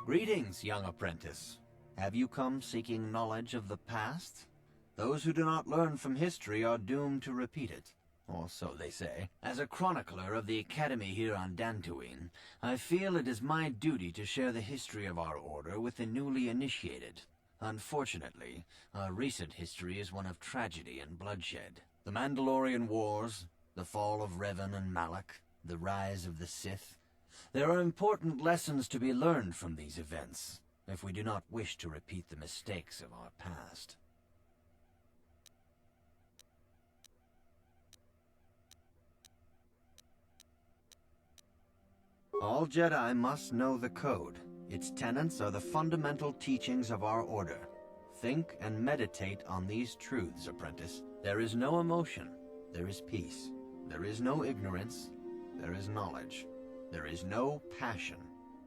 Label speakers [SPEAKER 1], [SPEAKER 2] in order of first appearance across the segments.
[SPEAKER 1] Greetings, young apprentice. Have you come seeking knowledge of the past? Those who do not learn from history are doomed to repeat it. Or so they say. As a chronicler of the Academy here on Dantooine, I feel it is my duty to share the history of our order with the newly initiated. Unfortunately, our recent history is one of tragedy and bloodshed. The Mandalorian Wars, the fall of Revan and Malak, the rise of the Sith. There are important lessons to be learned from these events, if we do not wish to repeat the mistakes of our past. All Jedi must know the Code. Its tenets are the fundamental teachings of our order. Think and meditate on these truths, apprentice. There is no emotion. There is peace. There is no ignorance. There is knowledge. There is no passion.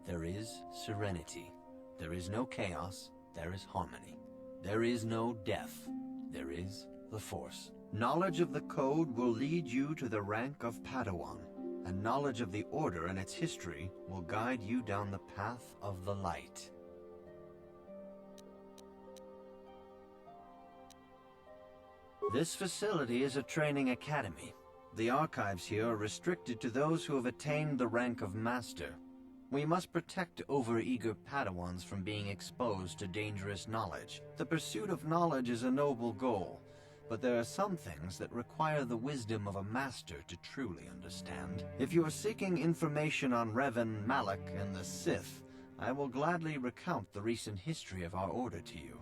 [SPEAKER 1] There is serenity. There is no chaos. There is harmony. There is no death. There is the Force. Knowledge of the Code will lead you to the rank of Padawan, and knowledge of the Order and its history will guide you down the path of the light. This facility is a training academy. The archives here are restricted to those who have attained the rank of Master. We must protect overeager Padawans from being exposed to dangerous knowledge. The pursuit of knowledge is a noble goal, but there are some things that require the wisdom of a master to truly understand. If you are seeking information on Revan, Malak, and the Sith, I will gladly recount the recent history of our order to you.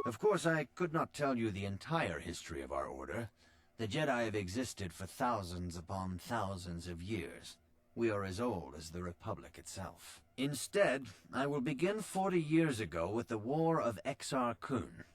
[SPEAKER 1] Of course, I could not tell you the entire history of our order. The Jedi have existed for thousands upon thousands of years. We are as old as the Republic itself. Instead, I will begin 40 years ago with the War of Exar Kun.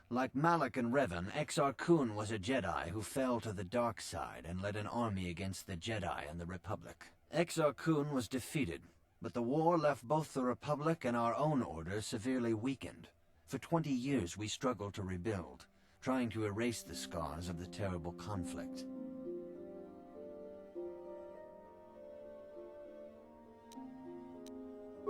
[SPEAKER 1] Like Malak and Revan, Exar Kun was a Jedi who fell to the dark side and led an army against the Jedi and the Republic. Exar Kun was defeated, but the war left both the Republic and our own order severely weakened. For 20 years we struggled to rebuild, trying to erase the scars of the terrible conflict.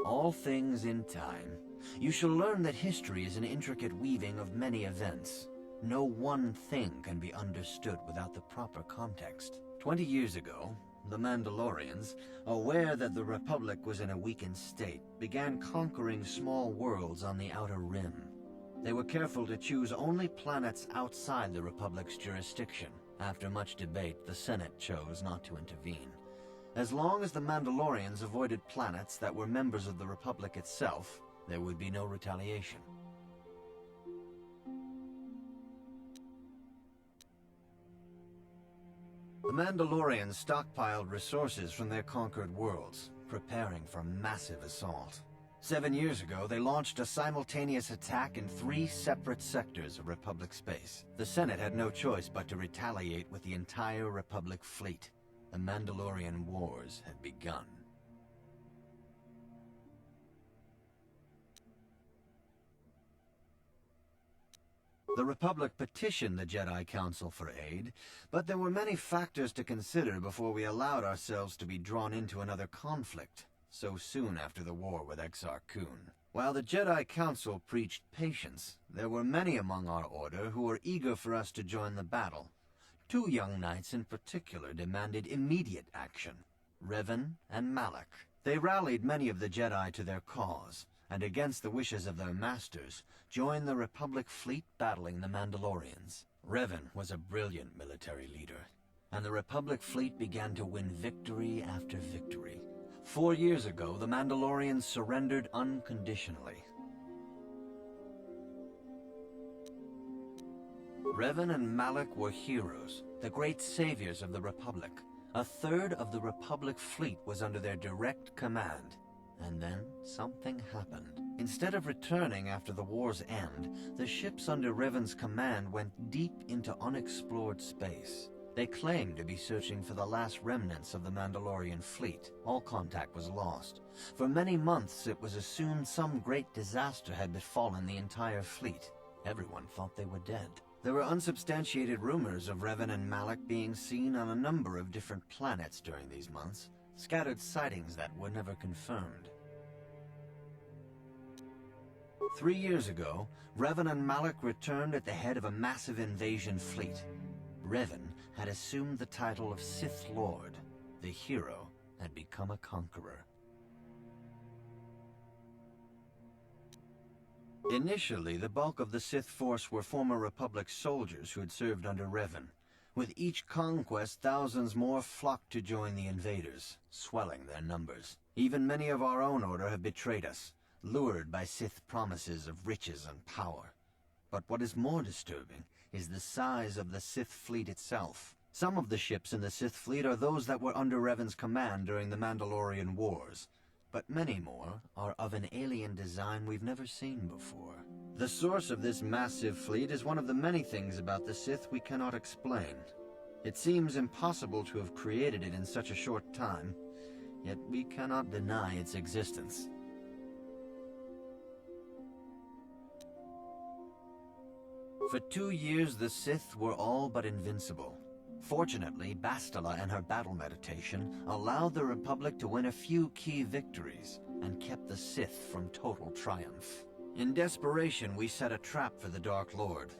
[SPEAKER 1] All things in time. You shall learn that history is an intricate weaving of many events. No one thing can be understood without the proper context. 20 years ago, the Mandalorians, aware that the Republic was in a weakened state, began conquering small worlds on the Outer Rim. They were careful to choose only planets outside the Republic's jurisdiction. After much debate, the Senate chose not to intervene. As long as the Mandalorians avoided planets that were members of the Republic itself, there would be no retaliation. The Mandalorians stockpiled resources from their conquered worlds, preparing for massive assault. 7 years ago, they launched a simultaneous attack in 3 separate sectors of Republic space. The Senate had no choice but to retaliate with the entire Republic fleet. The Mandalorian Wars had begun. The Republic petitioned the Jedi Council for aid, but there were many factors to consider before we allowed ourselves to be drawn into another conflict so soon after the war with Exar Kun. While the Jedi Council preached patience, there were many among our order who were eager for us to join the battle. 2 young knights in particular demanded immediate action, Revan and Malak. They rallied many of the Jedi to their cause, and against the wishes of their masters, joined the Republic fleet battling the Mandalorians. Revan was a brilliant military leader, and the Republic fleet began to win victory after victory. 4 years ago, the Mandalorians surrendered unconditionally. Revan and Malak were heroes, the great saviors of the Republic. A third of the Republic fleet was under their direct command. And then something happened. Instead of returning after the war's end, the ships under Revan's command went deep into unexplored space. They claimed to be searching for the last remnants of the Mandalorian fleet. All contact was lost. For many months it was assumed some great disaster had befallen the entire fleet. Everyone thought they were dead. There were unsubstantiated rumors of Revan and Malak being seen on a number of different planets during these months, scattered sightings that were never confirmed. 3 years ago, Revan and Malak returned at the head of a massive invasion fleet. Revan had assumed the title of Sith Lord. The hero had become a conqueror. Initially, the bulk of the Sith force were former Republic soldiers who had served under Revan. With each conquest, thousands more flocked to join the invaders, swelling their numbers. Even many of our own order have betrayed us, lured by Sith promises of riches and power. But what is more disturbing is the size of the Sith fleet itself. Some of the ships in the Sith fleet are those that were under Revan's command during the Mandalorian Wars, but many more are of an alien design we've never seen before. The source of this massive fleet is one of the many things about the Sith we cannot explain. It seems impossible to have created it in such a short time, yet we cannot deny its existence. For 2 years, the Sith were all but invincible. Fortunately, Bastila and her battle meditation allowed the Republic to win a few key victories and kept the Sith from total triumph. In desperation, we set a trap for the Dark Lord.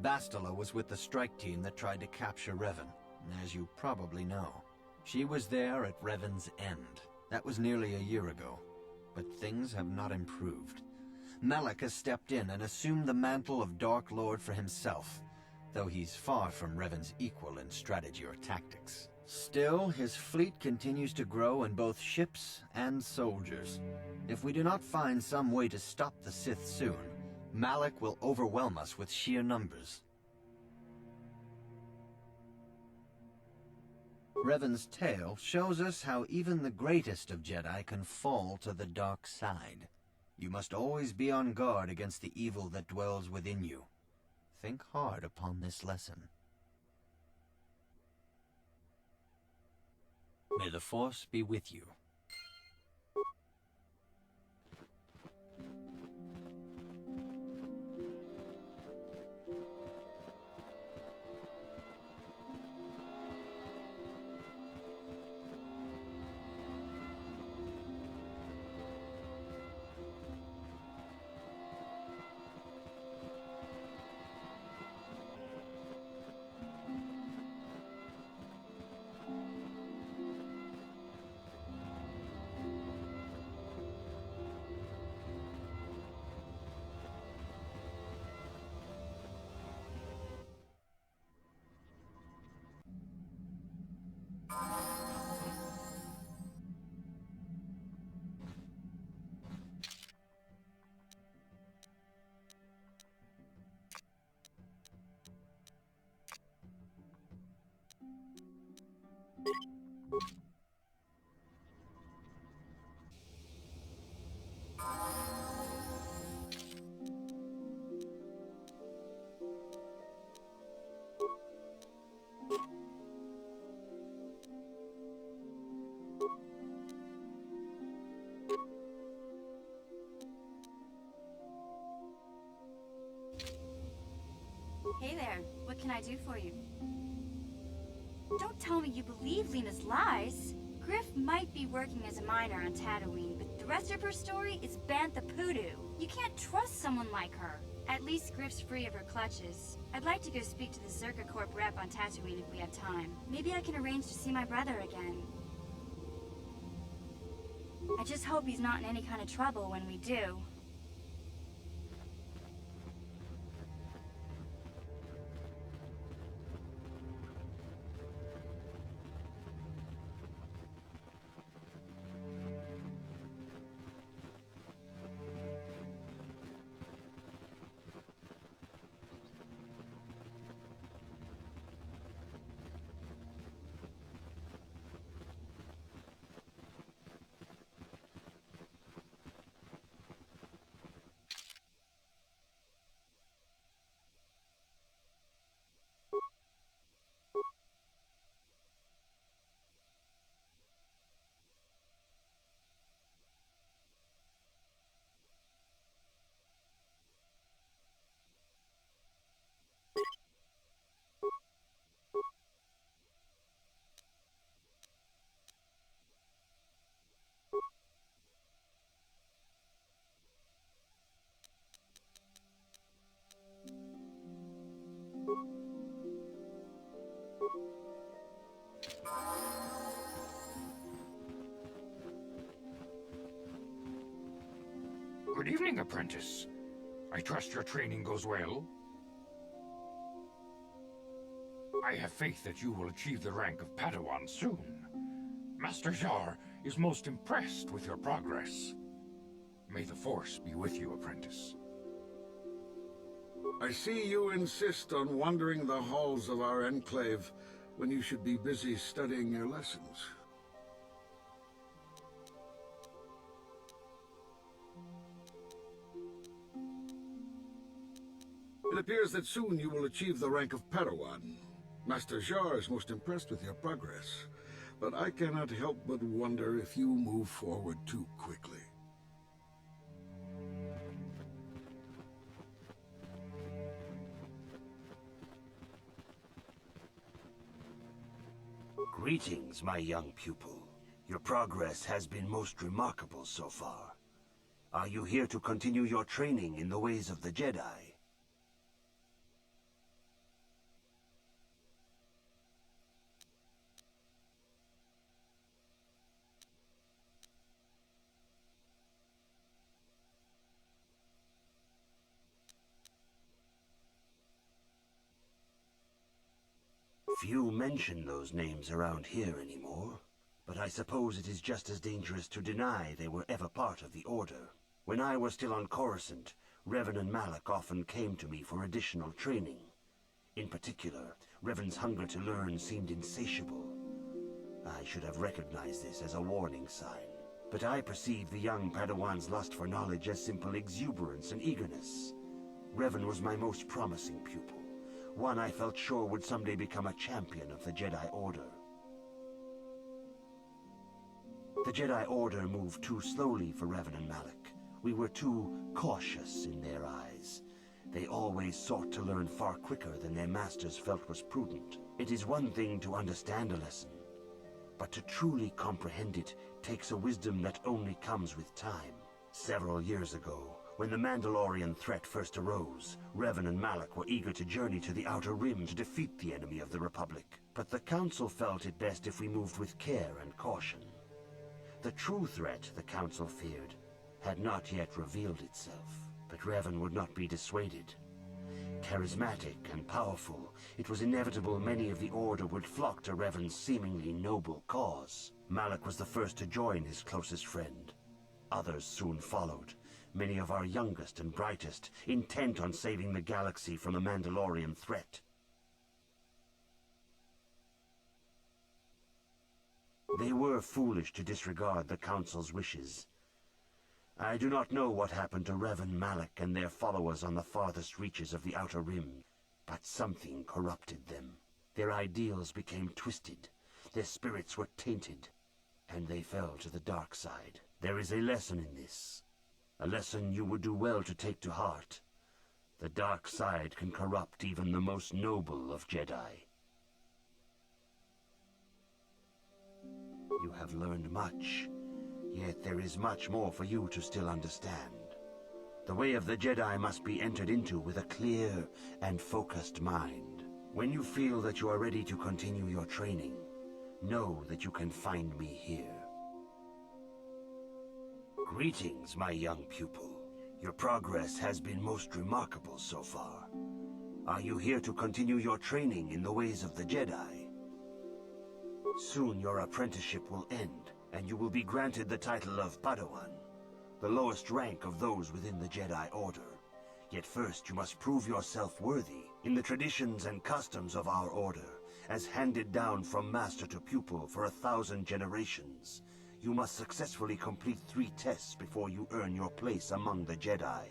[SPEAKER 1] Bastila was with the strike team that tried to capture Revan, as you probably know. She was there at Revan's end. That was nearly a year ago, but things have not improved. Malak has stepped in and assumed the mantle of Dark Lord for himself, though he's far from Revan's equal in strategy or tactics. Still, his fleet continues to grow in both ships and soldiers. If we do not find some way to stop the Sith soon, Malak will overwhelm us with sheer numbers. Revan's tale shows us how even the greatest of Jedi can fall to the dark side. You must always be on guard against the evil that dwells within you. Think hard upon this lesson. May the Force be with you.
[SPEAKER 2] Hey there, what can I do for you? Don't tell me you believe Lena's lies. Griff might be working as a miner on Tatooine, but the rest of her story is Bantha Poodoo. You can't trust someone like her. At least Griff's free of her clutches. I'd like to go speak to the Zerka Corp rep on Tatooine if we have time. Maybe I can arrange to see my brother again. I just hope he's not in any kind of trouble when we do.
[SPEAKER 3] evening, apprentice. I trust your training goes well. I have faith that you will achieve the rank of Padawan soon. Master Jar is most impressed with your progress. May the Force be with you, apprentice.
[SPEAKER 4] I see you insist on wandering the halls of our enclave when you should be busy studying your lessons. It appears that soon you will achieve the rank of Padawan. Master Jar is most impressed with your progress, but I cannot help but wonder if you move forward too quickly.
[SPEAKER 5] Greetings, my young pupil. Your progress has been most remarkable so far. Are you here to continue your training in the ways of the Jedi? Few mention those names around here anymore, but I suppose it is just as dangerous to deny they were ever part of the Order. When I was still on Coruscant, Revan and Malak often came to me for additional training. In particular, Revan's hunger to learn seemed insatiable. I should have recognized this as a warning sign, but I perceived the young Padawan's lust for knowledge as simple exuberance and eagerness. Revan was my most promising pupil. One I felt sure would someday become a champion of the Jedi Order. The Jedi Order moved too slowly for Revan and Malak. We were too cautious in their eyes. They always sought to learn far quicker than their masters felt was prudent. It is one thing to understand a lesson, but to truly comprehend it takes a wisdom that only comes with time. Several years ago, when the Mandalorian threat first arose, Revan and Malak were eager to journey to the Outer Rim to defeat the enemy of the Republic. But the Council felt it best if we moved with care and caution. The true threat the Council feared had not yet revealed itself, but Revan would not be dissuaded. Charismatic and powerful, it was inevitable many of the Order would flock to Revan's seemingly noble cause. Malak was the first to join his closest friend. Others soon followed. Many of our youngest and brightest, intent on saving the galaxy from the Mandalorian threat. They were foolish to disregard the Council's wishes. I do not know what happened to Revan, Malak, and their followers on the farthest reaches of the Outer Rim, but something corrupted them. Their ideals became twisted, their spirits were tainted, and they fell to the dark side. There is a lesson in this. A lesson you would do well to take to heart. The dark side can corrupt even the most noble of Jedi. You have learned much, yet there is much more for you to still understand. The way of the Jedi must be entered into with a clear and focused mind. When you feel that you are ready to continue your training, know that you can find me here. Greetings, my young pupil. Your progress has been most remarkable so far. Are you here to continue your training in the ways of the Jedi? Soon your apprenticeship will end, and you will be granted the title of Padawan, the lowest rank of those within the Jedi Order. Yet first you must prove yourself worthy. In the traditions and customs of our Order, as handed down from master to pupil for 1,000 generations, you must successfully complete 3 tests before you earn your place among the Jedi.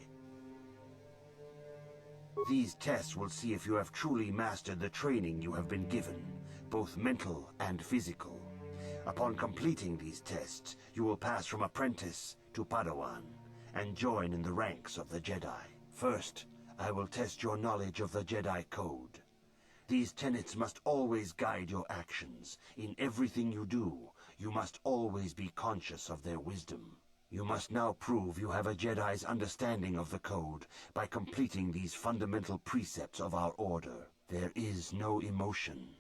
[SPEAKER 5] These tests will see if you have truly mastered the training you have been given, both mental and physical. Upon completing these tests, you will pass from apprentice to Padawan, and join in the ranks of the Jedi. First, I will test your knowledge of the Jedi Code. These tenets must always guide your actions. In everything you do, you must always be conscious of their wisdom. You must now prove you have a Jedi's understanding of the Code by completing these fundamental precepts of our Order. There is no emotion.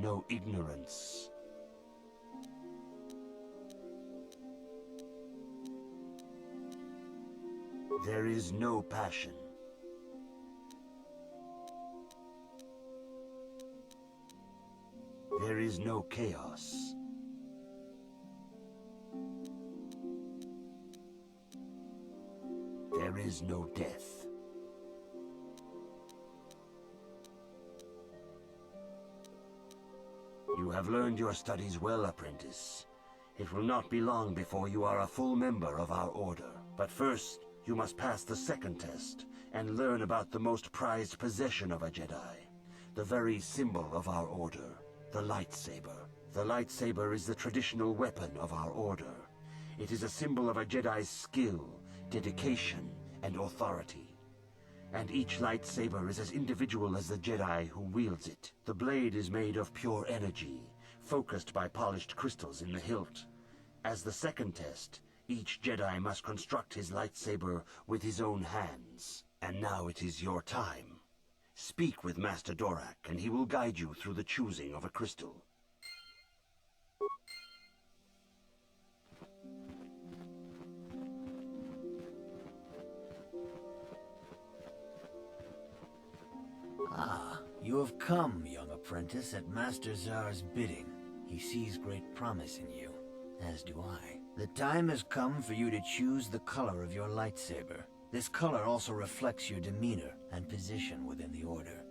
[SPEAKER 5] no ignorance. There is no passion. There is no chaos. There is no death. You have learned your studies well, apprentice. It will not be long before you are a full member of our order. But first, you must pass the second test and learn about the most prized possession of a Jedi. The very symbol of our order, the lightsaber. The lightsaber is the traditional weapon of our order. It is a symbol of a Jedi's skill, dedication, and authority. And each lightsaber is as individual as the Jedi who wields it. The blade is made of pure energy, focused by polished crystals in the hilt. As the second test, each Jedi must construct his lightsaber with his own hands. And now it is your time. Speak with Master Dorak, and he will guide you through the choosing of a crystal.
[SPEAKER 1] Ah, you have come, young apprentice, at Master Zar's bidding. He sees great promise in you, as do I. The time has come for you to choose the color of your lightsaber. This color also reflects your demeanor and position within the Order.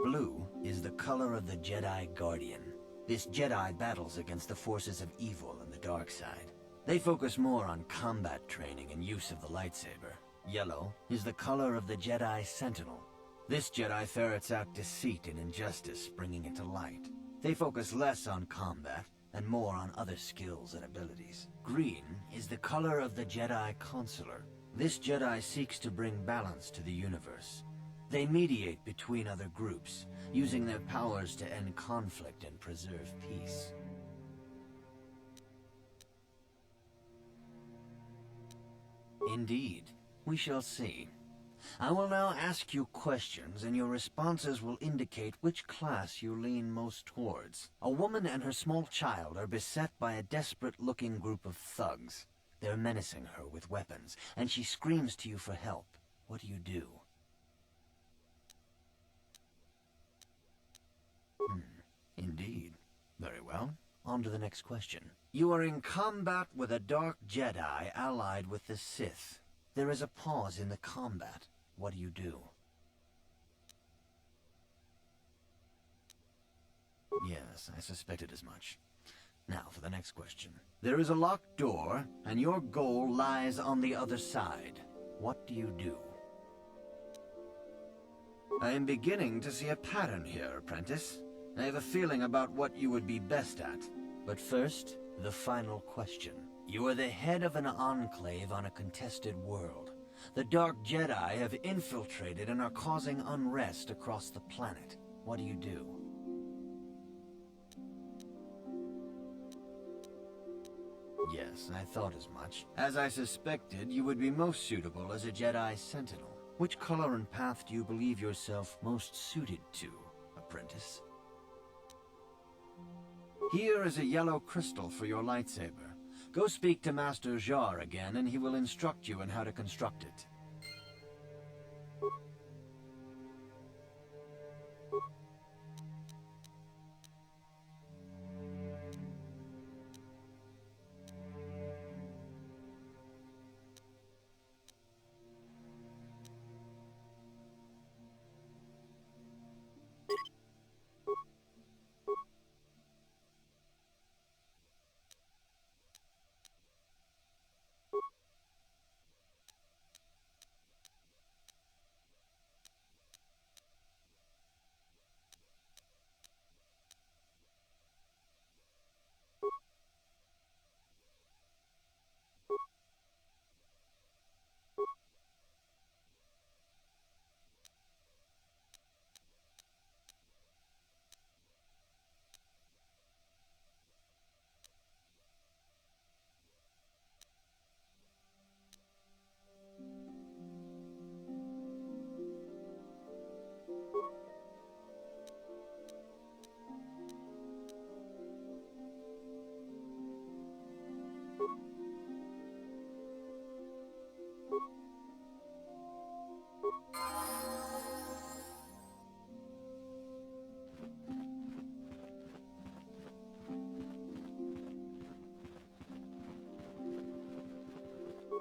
[SPEAKER 1] Blue is the color of the Jedi Guardian. This Jedi battles against the forces of evil and the dark side. They focus more on combat training and use of the lightsaber. Yellow is the color of the Jedi Sentinel. This Jedi ferrets out deceit and injustice, bringing it to light. They focus less on combat and more on other skills and abilities. Green is the color of the Jedi Consular. This Jedi seeks to bring balance to the universe. They mediate between other groups, using their powers to end conflict and preserve peace. Indeed. We shall see. I will now ask you questions, and your responses will indicate which class you lean most towards. A woman and her small child are beset by a desperate-looking group of thugs. They're menacing her with weapons, and she screams to you for help. What do you do? Indeed. Very well. On to the next question. You are in combat with a dark Jedi allied with the Sith. There is a pause in the combat. What do you do? Yes, I suspected as much. Now for the next question. There is a locked door, and your goal lies on the other side. What do you do? I am beginning to see a pattern here, apprentice. I have a feeling about what you would be best at. But first, the final question. You are the head of an enclave on a contested world. The Dark Jedi have infiltrated and are causing unrest across the planet. What do you do? Yes, I thought as much. As I suspected, you would be most suitable as a Jedi Sentinel. Which color and path do you believe yourself most suited to, apprentice? Here is a yellow crystal for your lightsaber. Go speak to Master Jar again, and he will instruct you in how to construct it.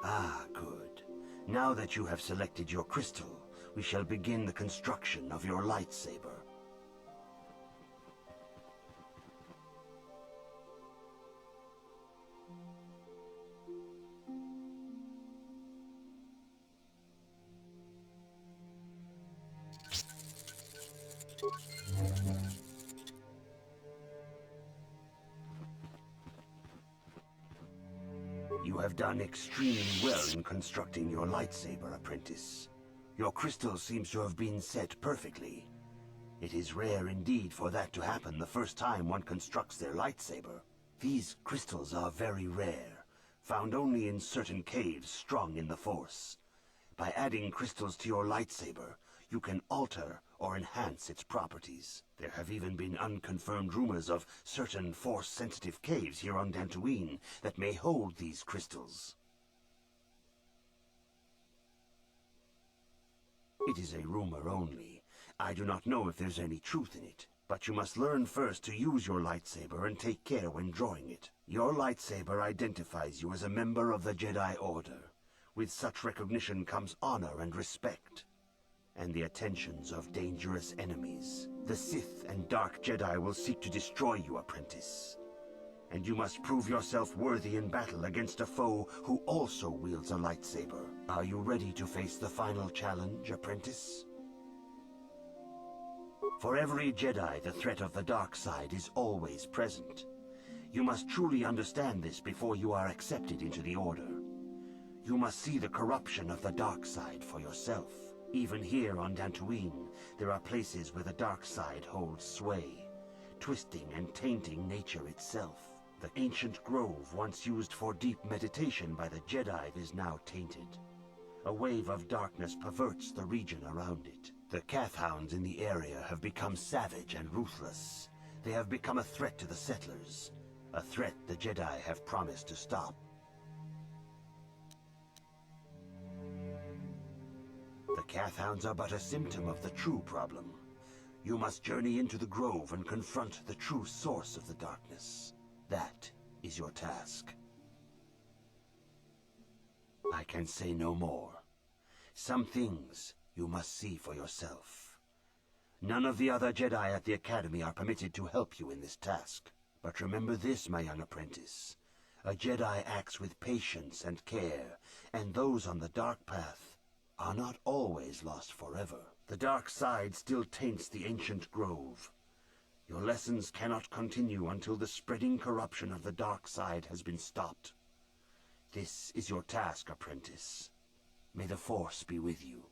[SPEAKER 5] Ah, good. Now that you have selected your crystal, we shall begin the construction of your lightsaber. You have done extremely well in constructing your lightsaber, apprentice. Your crystal seems to have been set perfectly. It is rare indeed for that to happen the first time one constructs their lightsaber. These crystals are very rare, found only in certain caves strong in the Force. By adding crystals to your lightsaber, you can alter or enhance its properties. There have even been unconfirmed rumors of certain Force-sensitive caves here on Dantooine that may hold these crystals. It is a rumor only. I do not know if there's any truth in it, but you must learn first to use your lightsaber and take care when drawing it. Your lightsaber identifies you as a member of the Jedi Order. With such recognition comes honor and respect, and the attentions of dangerous enemies. The Sith and Dark Jedi will seek to destroy you, apprentice. And you must prove yourself worthy in battle against a foe who also wields a lightsaber. Are you ready to face the final challenge, apprentice? For every Jedi, the threat of the dark side is always present. You must truly understand this before you are accepted into the Order. You must see the corruption of the dark side for yourself. Even here on Dantooine, there are places where the dark side holds sway, twisting and tainting nature itself. The ancient grove, once used for deep meditation by the Jedi, is now tainted. A wave of darkness perverts the region around it. The Kathhounds in the area have become savage and ruthless. They have become a threat to the settlers, a threat the Jedi have promised to stop. The Kathhounds are but a symptom of the true problem. You must journey into the grove and confront the true source of the darkness. That is your task. I can say no more. Some things you must see for yourself. None of the other Jedi at the Academy are permitted to help you in this task. But remember this, my young apprentice. A Jedi acts with patience and care, and those on the dark path are not always lost forever. The dark side still taints the ancient grove. Your lessons cannot continue until the spreading corruption of the dark side has been stopped. This is your task, apprentice. May the Force be with you.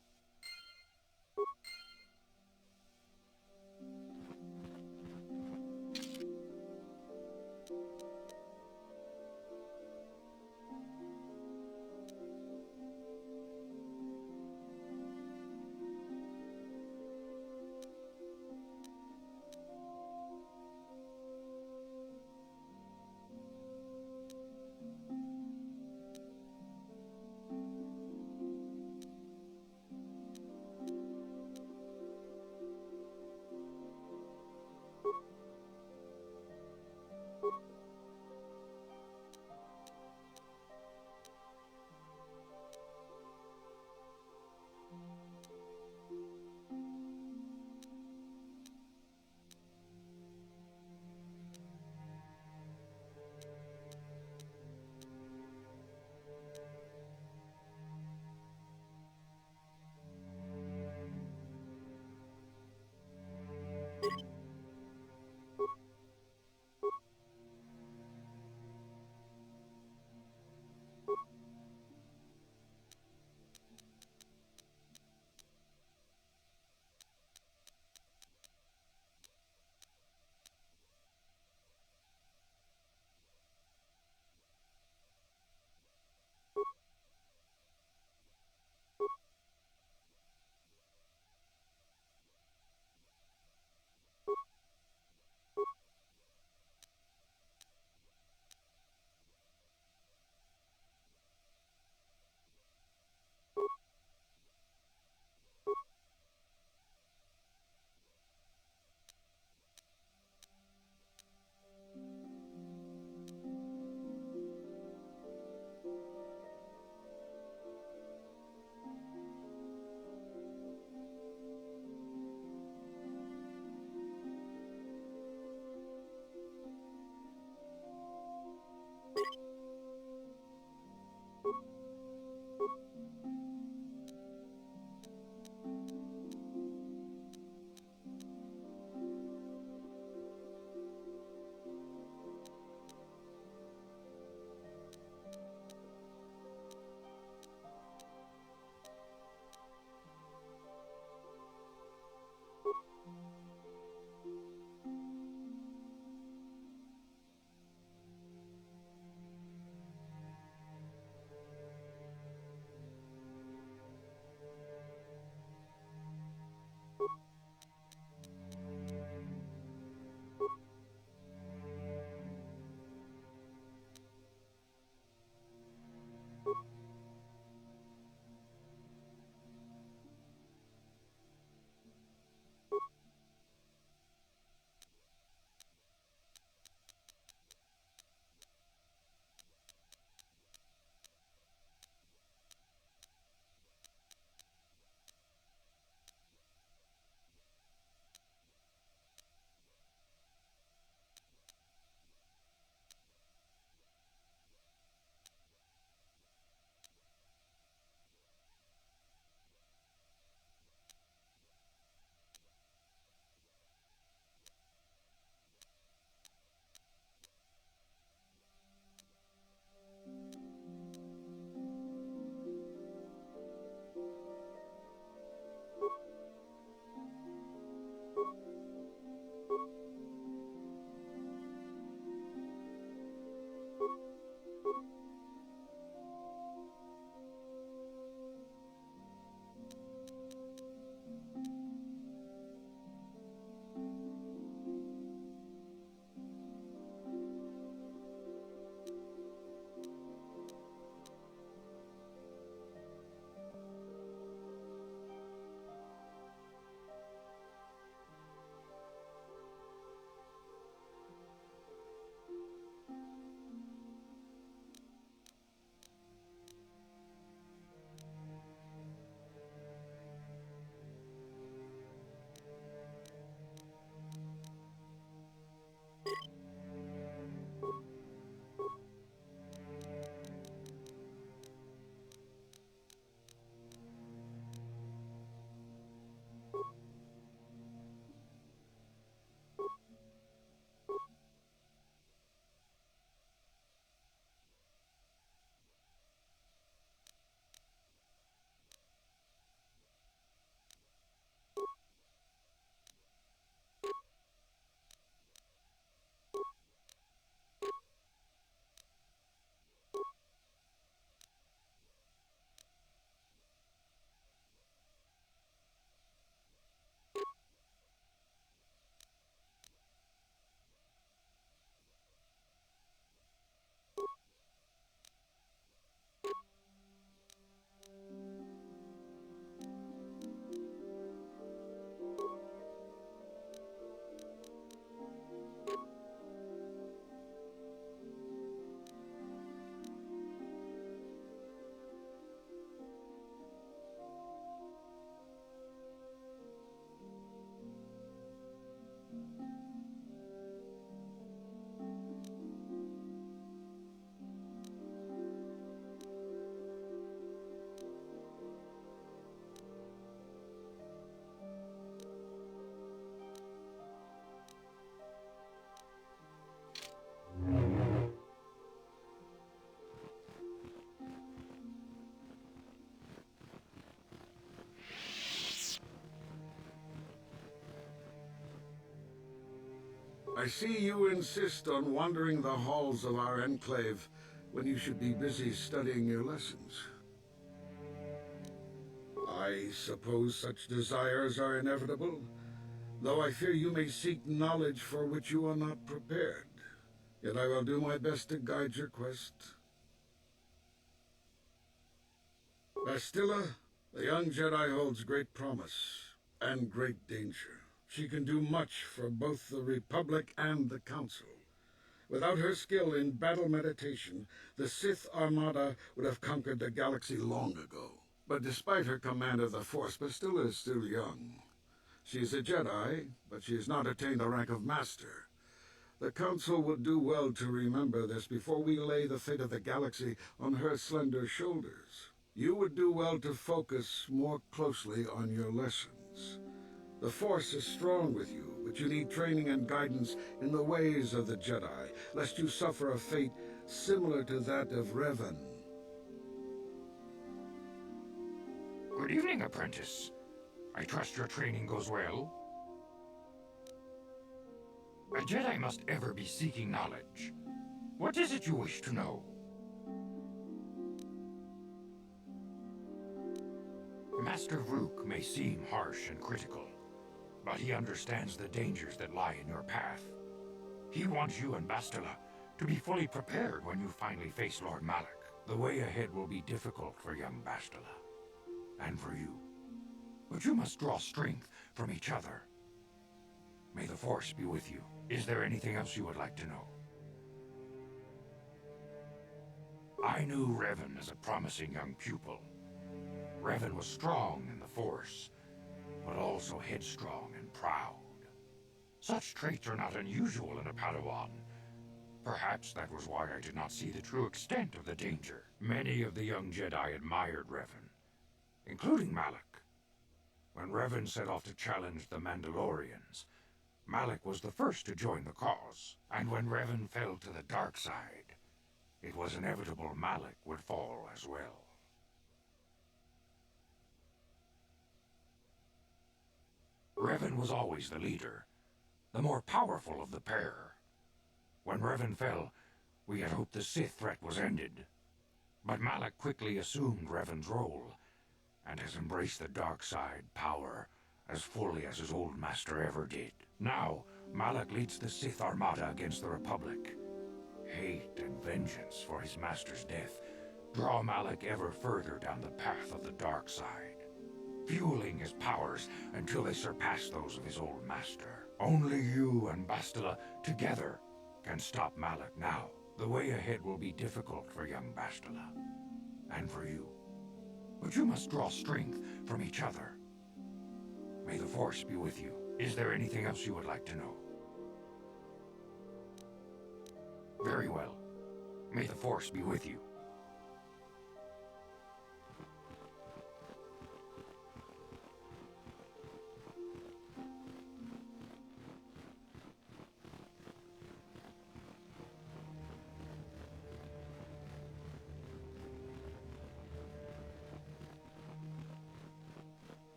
[SPEAKER 4] I see you insist on wandering the halls of our enclave when you should be busy studying your lessons. I suppose such desires are inevitable, though I fear you may seek knowledge for which you are not prepared. Yet I will do my best to guide your quest. Bastila, the young Jedi holds great promise and great danger. She can do much for both the Republic and the Council. Without her skill in battle meditation, the Sith Armada would have conquered the galaxy long ago. But despite her command of the Force, Bastila is still young. She is a Jedi, but she has not attained the rank of Master. The Council will do well to remember this before we lay the fate of the galaxy on her slender shoulders. You would do well to focus more closely on your lessons. The Force is strong with you, but you need training and guidance in the ways of the Jedi, lest you suffer a fate similar to that of Revan.
[SPEAKER 3] Good evening, apprentice. I trust your training goes well. A Jedi must ever be seeking knowledge. What is it you wish to know? Master Vrook may seem harsh and critical, but he understands the dangers that lie in your path. He wants you and Bastila to be fully prepared when you finally face Lord Malak. The way ahead will be difficult for young Bastila, and for you. But you must draw strength from each other. May the Force be with you. Is there anything else you would like to know? I knew Revan as a promising young pupil. Revan was strong in the Force, but also headstrong and proud. Such traits are not unusual in a Padawan. Perhaps that was why I did not see the true extent of the danger. Many of the young Jedi admired Revan, including Malak. When Revan set off to challenge the Mandalorians, Malak was the first to join the cause. And when Revan fell to the dark side, it was inevitable Malak would fall as well. Revan was always the leader, the more powerful of the pair. When Revan fell, we had hoped the Sith threat was ended. But Malak quickly assumed Revan's role, and has embraced the dark side power as fully as his old master ever did. Now, Malak leads the Sith Armada against the Republic. Hate and vengeance for his master's death draw Malak ever further down the path of the dark side, fueling his powers until they surpass those of his old master. Only you and Bastila together can stop Malak now. The way ahead will be difficult for young Bastila, and for you. But you must draw strength from each other. May the Force be with you. Is there anything else you would like to know? Very well. May the Force be with you.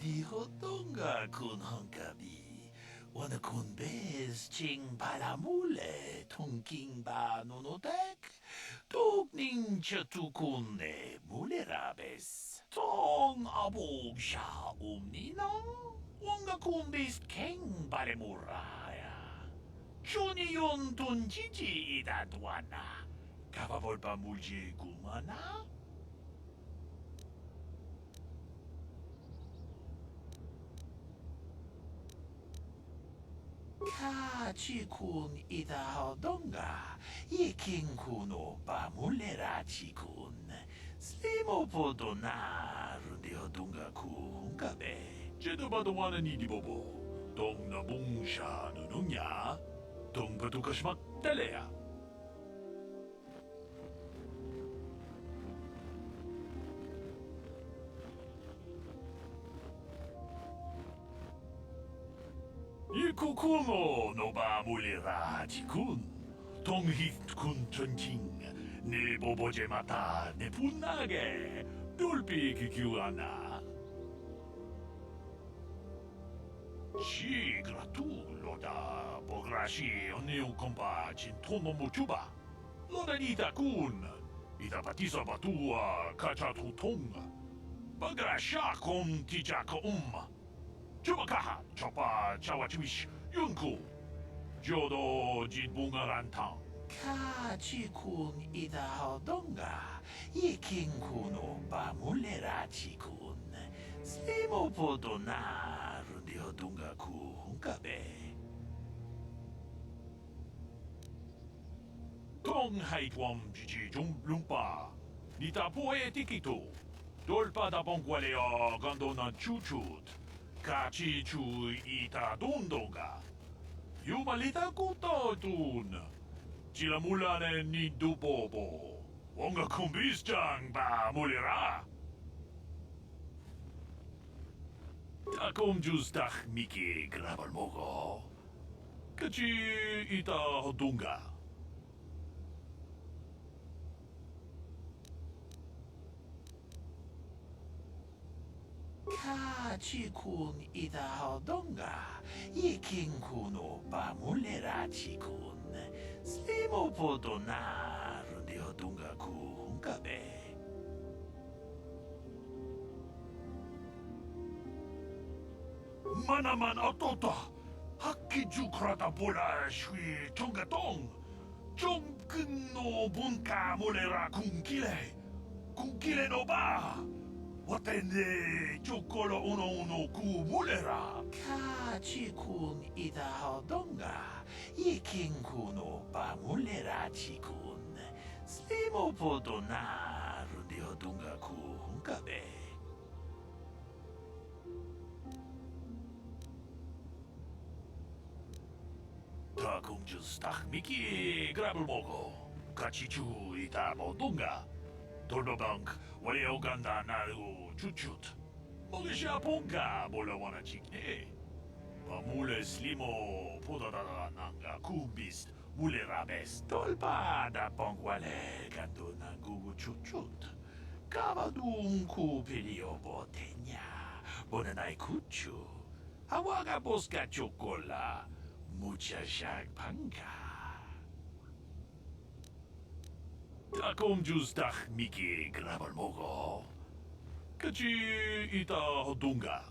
[SPEAKER 6] Dijo Tonga kun hunkabi. Wana kun bez ching palamule tonking ba nonotek. Togning chatukune mulerabes. Tong abog sha umninong. Wanga kun bez keng balemuraya. Shoni yon tunjiji idadwana. Kavavol ba mulje gumana? Kachikun idahadonga, yekinkuno bamulera chikun. Slimo podona rundehodunga kungabe. Jedobadawana ni dibobo. Dong na bungsha nunungya. Dong patukashmak talea. Kukumo no ba mulira chikun. Tonghit kun chunching. Ne boboje mata ne punage. Dolpi kikiwana. Ci gratulo da bograshi oniu kompa cintono muchuba. Loda ita kun. Ita patisa batua kachatutonga. Bagrasha kon tijaka Chubakaha chopa chawachiwish yunku. Jodo jitbungarantang. Kachikun ida hodonga. Yikinkun opa mulerachi-kun. Slimo podona rundi hodonga ku hunkabe. Tong haitwam jiji lumpa. Nita poe tikito. Dolpa da bongualeo gandona chuchut. Kachi chu ita dondonga. Yumalita kutotun. Chila mulane ni dubobo. Wonga kumbisjang ba mulera. Takom justach miki grabal mogo. Kachi ita hodunga. Kachi-kun ida hodonga. Yikin-kun opa mulerachi-kun. Slimo podona rundi hodonga ku hunkabe. Manaman otota. Hakki jukrata bola shui tongatong. Chongkun no bunka mulera kunkile. Kunkile no ba. Watende chokolo uno ku mulera. Kachi-kun ida hodonga. Yikin-kun opa mulerachi-kun. Slimo podona rundi hodonga ku hunkabe. Takum justach miki grabul mogo. Kachichu ita bodunga. Doldobank wale oganda naru chuchut. Mogisha ponga bola wana chikne. Pamule slimo podadada nanga kumbist. Mule rabes dolpa da pongwale gando na gugu chuchut. Kavadun ku pilio botenya. Bonanai kuchu. Hawaga boska chokola. Mucha shag panga. Takom justach miki grabal mogo. Kachi ita hodunga.